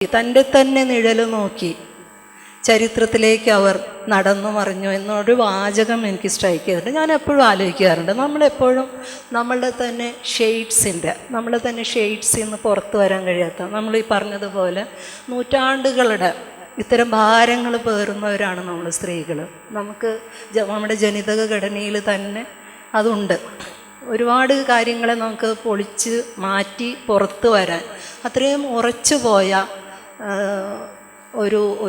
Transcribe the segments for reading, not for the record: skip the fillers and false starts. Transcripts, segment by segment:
തൻ്റെ തന്നെ നിഴൽ നോക്കി ചരിത്രത്തിലേക്ക് അവർ നടന്നു മറിഞ്ഞു എന്നൊരു വാചകം എനിക്ക് സ്ട്രൈക്ക് ചെയ്തിട്ടുണ്ട്. ഞാൻ എപ്പോഴും ആലോചിക്കാറുണ്ട്, നമ്മളെപ്പോഴും നമ്മളുടെ തന്നെ ഷെയ്ഡ്സിൽ നിന്ന് പുറത്തു വരാൻ കഴിയാത്ത, നമ്മൾ ഈ പറഞ്ഞതുപോലെ നൂറ്റാണ്ടുകളുടെ ഇത്തരം ഭാരങ്ങൾ പേറുന്നവരാണ് നമ്മൾ സ്ത്രീകൾ. നമുക്ക് നമ്മുടെ ജനിതക ഘടനയിൽ തന്നെ അതുണ്ട്. ഒരുപാട് കാര്യങ്ങളെ നമുക്ക് പൊളിച്ച് മാറ്റി പുറത്തു വരാൻ അത്രയും ഉറച്ചു പോയ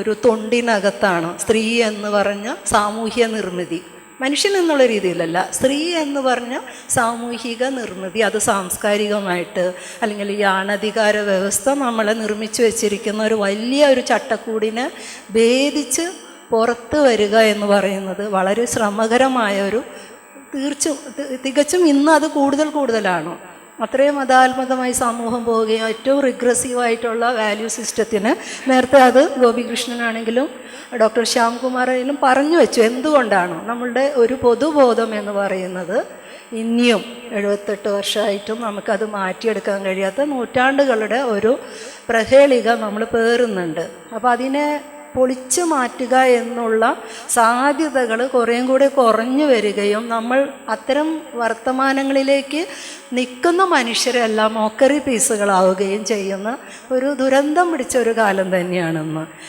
ഒരു തൊണ്ടിനകത്താണ് സ്ത്രീ എന്ന് പറഞ്ഞ സാമൂഹ്യ നിർമ്മിതി. മനുഷ്യൻ എന്നുള്ള രീതിയിലല്ല, സ്ത്രീ എന്ന് പറഞ്ഞ സാമൂഹിക നിർമ്മിതി. അത് സാംസ്കാരികമായിട്ട് അല്ലെങ്കിൽ ഈ ആണധികാര വ്യവസ്ഥ നമ്മളെ നിർമ്മിച്ചു വെച്ചിരിക്കുന്ന ഒരു വലിയ ഒരു ചട്ടക്കൂടിനെ ഭേദിച്ച് പുറത്ത് വരിക എന്ന് പറയുന്നത് വളരെ ശ്രമകരമായ ഒരു തികച്ചും ഇന്ന് അത് കൂടുതലാണ്. അത്രയും മതാത്മകമായി സമൂഹം പോവുകയും ഏറ്റവും റിഗ്രസീവായിട്ടുള്ള വാല്യൂ സിസ്റ്റത്തിന് നേരത്തെ അത് ഗോപികൃഷ്ണനാണെങ്കിലും ഡോക്ടർ ശ്യാംകുമാറായാലും പറഞ്ഞു വെച്ചു. എന്തുകൊണ്ടാണ് നമ്മളുടെ ഒരു പൊതുബോധം എന്ന് പറയുന്നത് ഇനിയും 78 വർഷമായിട്ടും നമുക്കത് മാറ്റിയെടുക്കാൻ കഴിയാത്ത നൂറ്റാണ്ടുകളുടെ ഒരു പ്രഹേളിക നമ്മൾ പേറുന്നുണ്ട്. അപ്പോൾ അതിനെ പൊളിച്ചു മാറ്റുക എന്നുള്ള സാധ്യതകൾ കുറേയും കൂടെ കുറഞ്ഞു വരികയും നമ്മൾ അത്തരം വർത്തമാനങ്ങളിലേക്ക് നിൽക്കുന്ന മനുഷ്യരെല്ലാം മോക്കറി പീസുകളാവുകയും ചെയ്യുന്ന ഒരു ദുരന്തം പിടിച്ച ഒരു കാലം തന്നെയാണെന്ന്